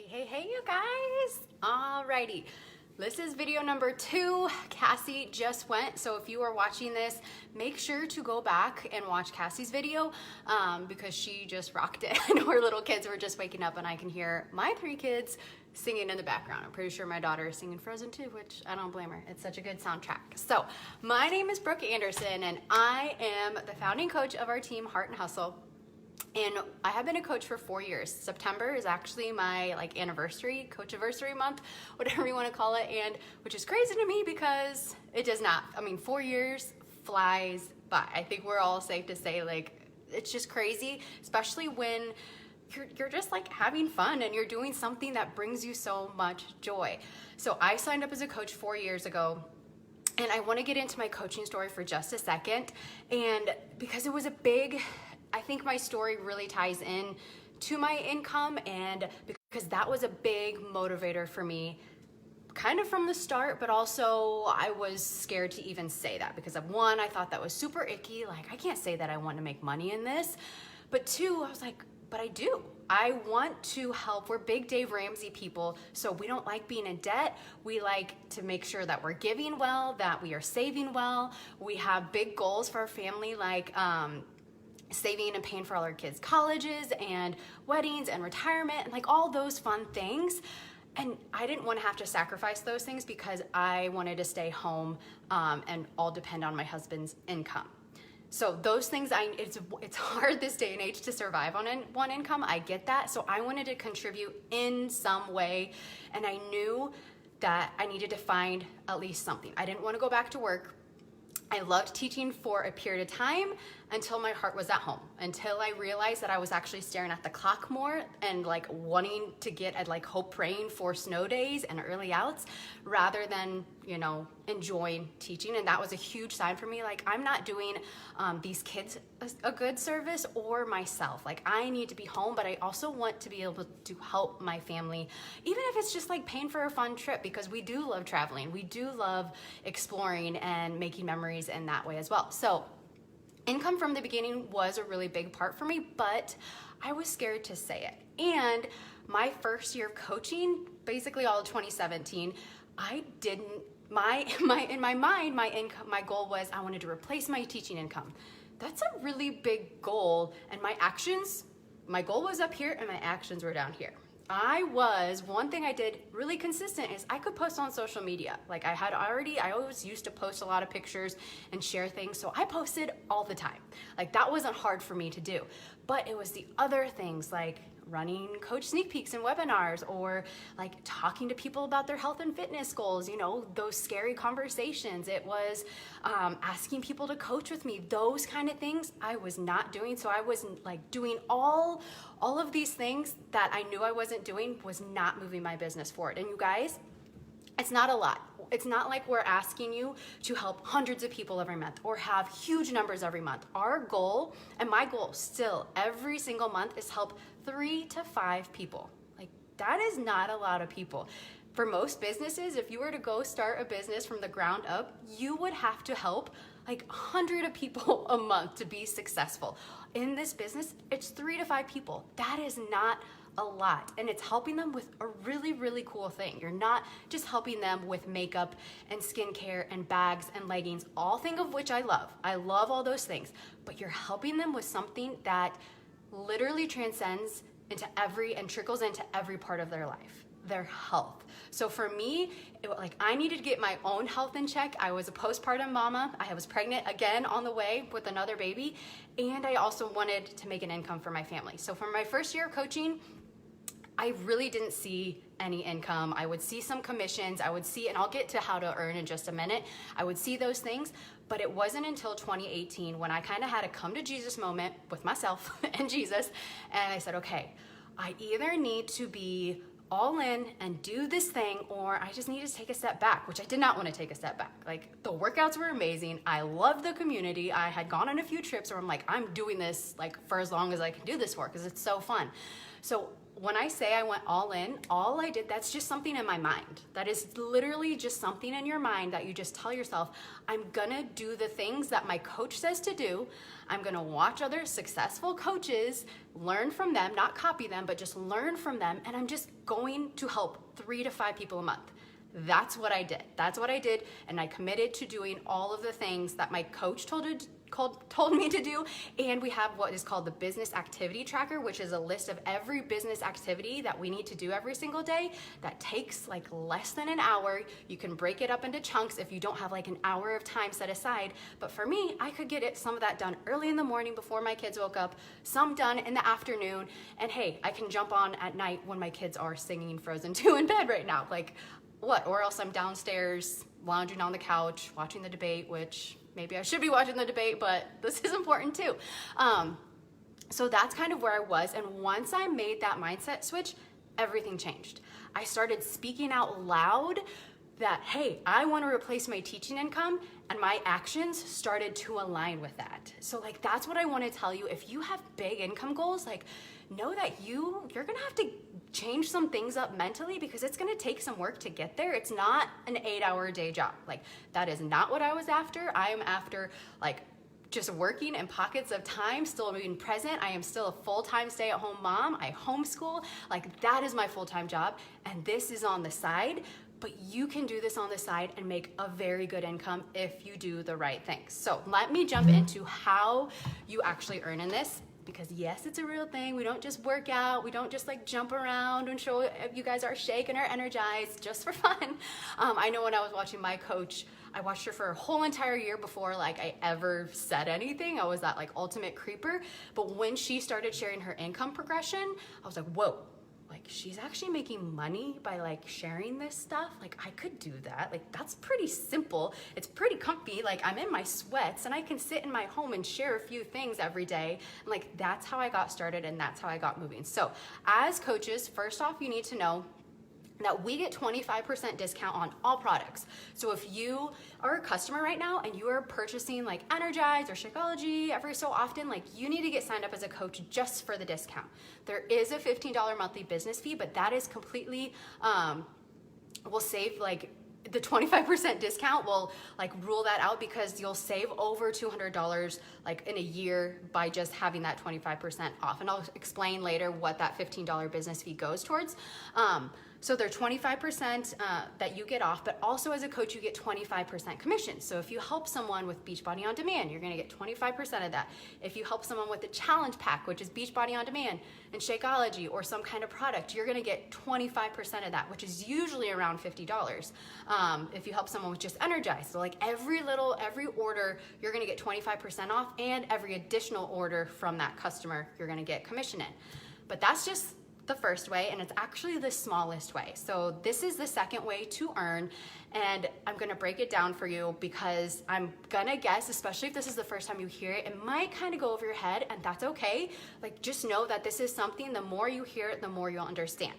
Hey, you guys. Alrighty. This is video number 2. Cassie just went, so if you are watching this, make sure to go back and watch Cassie's video because she just rocked it. And our little kids were just waking up and I can hear my 3 kids singing in the background. I'm pretty sure my daughter is singing Frozen 2, which I don't blame her. It's such a good soundtrack. So my name is Brooke Anderson and I am the founding coach of our team, Heart and Hustle. And I have been a coach for 4 years. September is actually my anniversary, coach-iversary month, whatever you want to call it, and which is crazy to me because it does not. 4 years flies by. I think we're all safe to say it's just crazy, especially when you're just having fun and you're doing something that brings you so much joy. So I signed up as a coach 4 years ago. And I want to get into my coaching story for just a second. And because it was I think my story really ties in to my income, and because that was a big motivator for me kind of from the start, but also I was scared to even say that because of 1, I thought that was super icky. I can't say that I want to make money in this. But 2, I was like, but I do. I want to help. We're big Dave Ramsey people, so we don't like being in debt. We like to make sure that we're giving well, that we are saving well. We have big goals for our family, saving and paying for all our kids' colleges and weddings and retirement and all those fun things. And I didn't want to have to sacrifice those things because I wanted to stay home and all depend on my husband's income. So those things, it's hard this day and age to survive on one income. I get that. So I wanted to contribute in some way. And I knew that I needed to find at least something. I didn't want to go back to work. I loved teaching for a period of time until my heart was at home, until I realized that I was actually staring at the clock more and wanting to get hope praying for snow days and early outs rather than, enjoying teaching. And that was a huge sign for me. I'm not doing these kids a good service or myself. I need to be home, but I also want to be able to help my family, even if it's just paying for a fun trip, because we do love traveling. We do love exploring and making memories in that way as well. So income from the beginning was a really big part for me, but I was scared to say it. And my first year of coaching, basically all of 2017, in my mind, my goal was I wanted to replace my teaching income. That's a really big goal, and my goal was up here and my actions were down here. One thing I did really consistent is I could post on social media. I always used to post a lot of pictures and share things, so I posted all the time. That wasn't hard for me to do, but it was the other things running coach sneak peeks and webinars, or talking to people about their health and fitness goals, those scary conversations. It was asking people to coach with me. Those kind of things I was not doing. So I was doing all of these things that I knew I wasn't doing, was not moving my business forward. And you guys, it's not a lot. It's not like we're asking you to help hundreds of people every month or have huge numbers every month. Our goal, and my goal still every single month, is help 3 to 5 people. That is not a lot of people. For most businesses, if you were to go start a business from the ground up, you would have to help 100 of people a month to be successful. In this business, it's 3 to 5 people. That is not a lot, and it's helping them with a really, really cool thing. You're not just helping them with makeup and skincare and bags and leggings, all things of which I love. I love all those things, but you're helping them with something that literally transcends into and trickles into every part of their life, their health. So for me, I needed to get my own health in check. I was a postpartum mama. I was pregnant again on the way with another baby, and I also wanted to make an income for my family. So for my first year of coaching, I really didn't see any income. I would see some commissions. I would see, and I'll get to how to earn in just a minute. I would see those things, but it wasn't until 2018 when I kind of had a come to Jesus moment with myself and Jesus. And I said, okay, I either need to be all in and do this thing, or I just need to take a step back, which I did not want to take a step back. The workouts were amazing. I loved the community. I had gone on a few trips where I'm doing this for as long as I can do this for, because it's so fun. So when I say I went all in, all I did, that's just something in my mind. That is literally just something in your mind that you just tell yourself, I'm gonna do the things that my coach says to do. I'm gonna watch other successful coaches, learn from them, not copy them, but just learn from them. And I'm just going to help 3 to 5 people a month. That's what I did. That's what I did. And I committed to doing all of the things that my coach told me to do. And we have what is called the business activity tracker, which is a list of every business activity that we need to do every single day that takes like less than an hour. You can break it up into chunks if you don't have like an hour of time set aside. But for me, I could get some of that done early in the morning before my kids woke up, some done in the afternoon. And hey, I can jump on at night when my kids are singing Frozen 2 in bed right now. Like what? Or else I'm downstairs lounging on the couch watching the debate, which maybe I should be watching the debate, but this is important too. So that's kind of where I was. And once I made that mindset switch, everything changed. I started speaking out loud that, hey, I want to replace my teaching income, and my actions started to align with that. So like, that's what I want to tell you. If you have big income goals, like know that you're going to have to change some things up mentally because it's going to take some work to get there. It's not an 8-hour day job. Like that is not what I was after. I am after like just working in pockets of time, still being present. I am still a full-time stay-at-home mom. I homeschool. Like that is my full-time job. And this is on the side, but you can do this on the side and make a very good income if you do the right things. So let me jump into how you actually earn in this. Because yes, it's a real thing. We don't just work out. We don't just like jump around and show you guys are shaking or energized just for fun. I know when I was watching my coach, I watched her for a whole entire year before like I ever said anything. I was that like ultimate creeper. But when she started sharing her income progression, I was like, whoa. Like she's actually making money by like sharing this stuff. Like I could do that. Like that's pretty simple. It's pretty comfy. Like I'm in my sweats and I can sit in my home and share a few things every day. And like that's how I got started and that's how I got moving. So as coaches, first off, you need to know that we get 25% discount on all products. So if you are a customer right now and you are purchasing like Energize or Shakeology every so often, like you need to get signed up as a coach just for the discount. There is a $15 monthly business fee, but that is completely, will save like the 25% discount will like rule that out because you'll save over $200 like in a year by just having that 25% off. And I'll explain later what that $15 business fee goes towards. So they're 25% that you get off, but also as a coach, you get 25% commission. So if you help someone with Beachbody On Demand, you're gonna get 25% of that. If you help someone with the challenge pack, which is Beachbody On Demand and Shakeology or some kind of product, you're gonna get 25% of that, which is usually around $50. If you help someone with just Energize, so like every order, you're gonna get 25% off, and every additional order from that customer, you're gonna get commission in. But that's just the first way, and it's actually the smallest way. So this is the second way to earn, and I'm gonna break it down for you because I'm gonna guess, especially if this is the first time you hear it, it might kind of go over your head, and that's okay. Like just know that this is something, the more you hear it, the more you'll understand.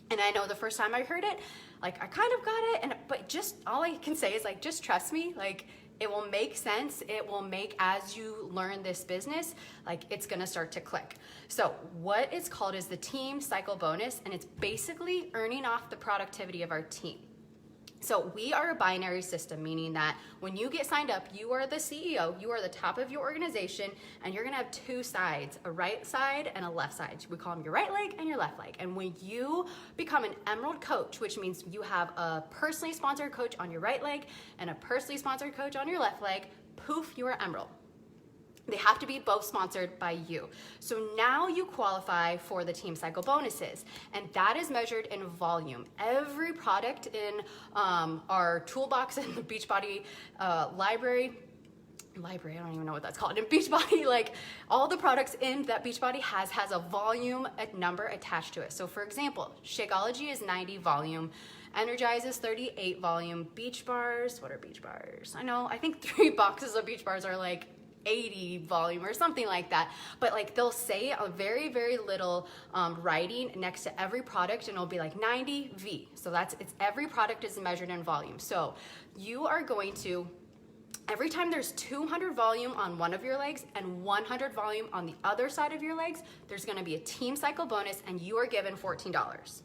And I know the first time I heard it, like I kind of got it, but just all I can say is like, just trust me, like it will make sense. It will make, as you learn this business, like it's gonna start to click. So what it's called is the Team Cycle Bonus, and it's basically earning off the productivity of our team. So we are a binary system, meaning that when you get signed up, you are the CEO, you are the top of your organization, and you're gonna have two sides, a right side and a left side. We call them your right leg and your left leg. And when you become an Emerald coach, which means you have a personally sponsored coach on your right leg and a personally sponsored coach on your left leg, poof, you are Emerald. They have to be both sponsored by you. So now you qualify for the Team Cycle bonuses, and that is measured in volume. Every product in our toolbox in the Beachbody library, I don't even know what that's called, in Beachbody, like all the products in that Beachbody has a volume number attached to it. So for example, Shakeology is 90 volume, Energize is 38 volume, Beach Bars, what are Beach Bars? I think 3 boxes of Beach Bars are like 80 volume or something like that, but like they'll say a very, very little writing next to every product, and it'll be like 90 V. So it's every product is measured in volume. So you are going to every time there's 200 volume on one of your legs and 100 volume on the other side of your legs, there's gonna be a team cycle bonus and you are given $14.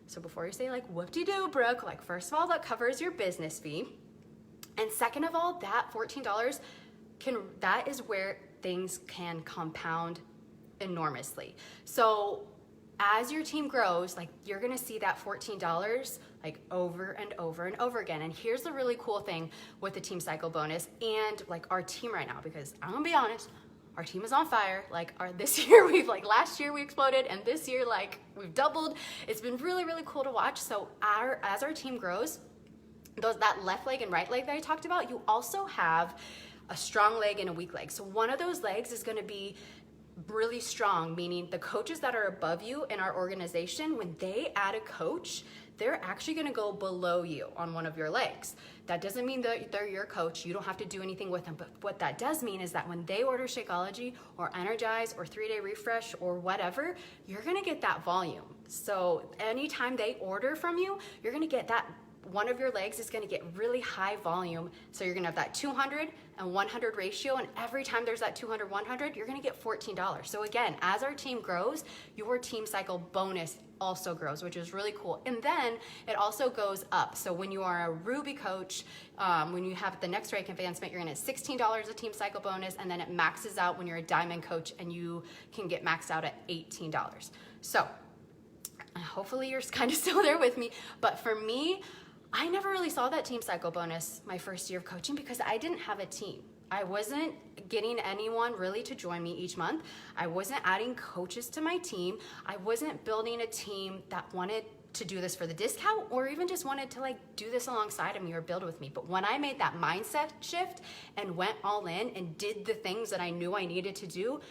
So before you say like, whoop-de-doo, Brooke, like first of all, that covers your business fee. And second of all, that $14 that is where things can compound enormously. So as your team grows, like you're gonna see that $14 like over and over and over again. And here's the really cool thing with the team cycle bonus and like our team right now, because I'm gonna be honest, our team is on fire. Like this year last year we exploded, and this year like we've doubled. It's been really, really cool to watch. So as our team grows, that left leg and right leg that I talked about, you also have a strong leg and a weak leg. So one of those legs is gonna be really strong, meaning the coaches that are above you in our organization, when they add a coach, they're actually gonna go below you on one of your legs. That doesn't mean that they're your coach. You don't have to do anything with them. But what that does mean is that when they order Shakeology or Energize or 3-Day Refresh or whatever, you're gonna get that volume. So anytime they order from you, you're gonna get that. One of your legs is gonna get really high volume. So you're gonna have that 200 and 100 ratio, and every time there's that 200, 100, you're gonna get $14. So again, as our team grows, your team cycle bonus also grows, which is really cool. And then it also goes up. So when you are a Ruby coach, when you have the next rank advancement, you're gonna get $16 a team cycle bonus, and then it maxes out when you're a diamond coach and you can get maxed out at $18. So hopefully you're kind of still there with me, but for me, I never really saw that team cycle bonus my first year of coaching because I didn't have a team. I wasn't getting anyone really to join me each month. I wasn't adding coaches to my team. I wasn't building a team that wanted to do this for the discount or even just wanted to like do this alongside of me or build with me. But when I made that mindset shift and went all in and did the things that I knew I needed to do,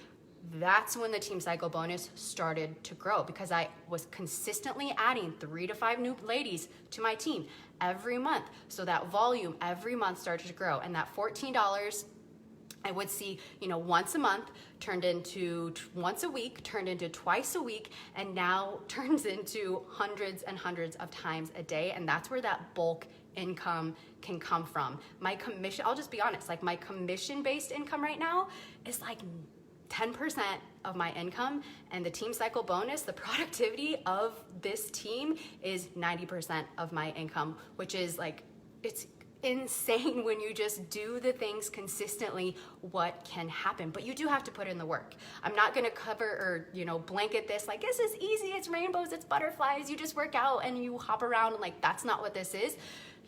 that's when the team cycle bonus started to grow, because I was consistently adding 3 to 5 new ladies to my team every month. So that volume every month started to grow, and that $14 I would see, once a month turned into once a week, turned into twice a week, and now turns into hundreds and hundreds of times a day. And that's where that bulk income can come from. My commission, I'll just be honest, like my commission-based income right now is like 10% of my income, and the team cycle bonus, the productivity of this team is 90% of my income, which is like, it's insane when you just do the things consistently what can happen. But you do have to put in the work. I'm not gonna cover or blanket this like this is easy, it's rainbows, it's butterflies, you just work out and you hop around, and like that's not what this is.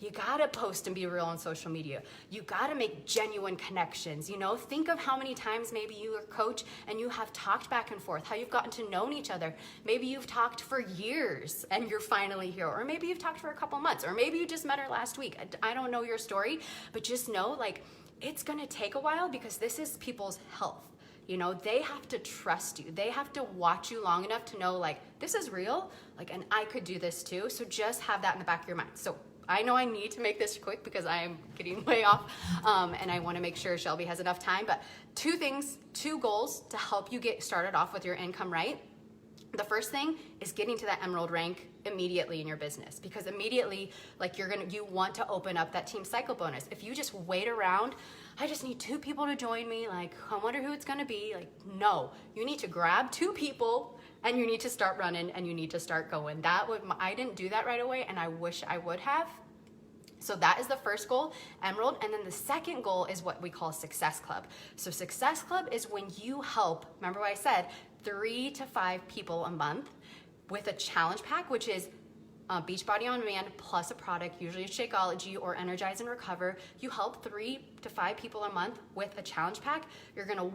You gotta post and be real on social media. You gotta make genuine connections. Think of how many times maybe you are a coach and you have talked back and forth, how you've gotten to know each other. Maybe you've talked for years and you're finally here, or maybe you've talked for a couple months, or maybe you just met her last week. I don't know your story, but just know like it's gonna take a while, because this is people's health. They have to trust you. They have to watch you long enough to know like this is real, like, and I could do this too. So just have that in the back of your mind. So I know I need to make this quick because I am getting way off, and I want to make sure Shelby has enough time. But 2 goals to help you get started off with your income right. The first thing is getting to that emerald rank immediately in your business, because immediately, like you want to open up that team cycle bonus. If you just wait around, I just need 2 people to join me, like I wonder who it's gonna be. Like, no, you need to grab 2 people and you need to start running and you need to start going. I didn't do that right away, and I wish I would have. So that is the first goal, Emerald. And then the second goal is what we call Success Club. So Success Club is when you help, remember what I said, 3 to 5 people a month with a challenge pack, which is Beachbody On Demand plus a product, usually a Shakeology or Energize and Recover. You help 3 to 5 people a month with a challenge pack. You're gonna,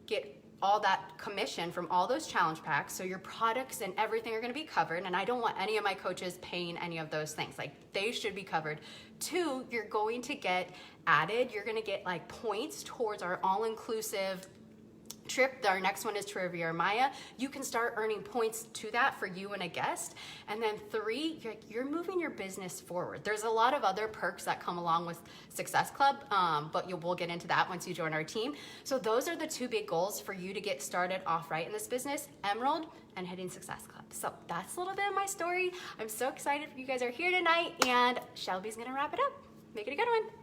get all that commission from all those challenge packs, so your products and everything are gonna be covered, and I don't want any of my coaches paying any of those things. Like, they should be covered. 2, you're going to get added, you're gonna get like points towards our all-inclusive trip. Our next one is to Riviera Maya. You can start earning points to that for you and a guest. And then 3, you're moving your business forward. There's a lot of other perks that come along with Success Club, but we'll get into that once you join our team. So those are the 2 big goals for you to get started off right in this business: Emerald and hitting Success Club. So that's a little bit of my story. I'm so excited you guys are here tonight, and Shelby's gonna wrap it up. Make it a good one.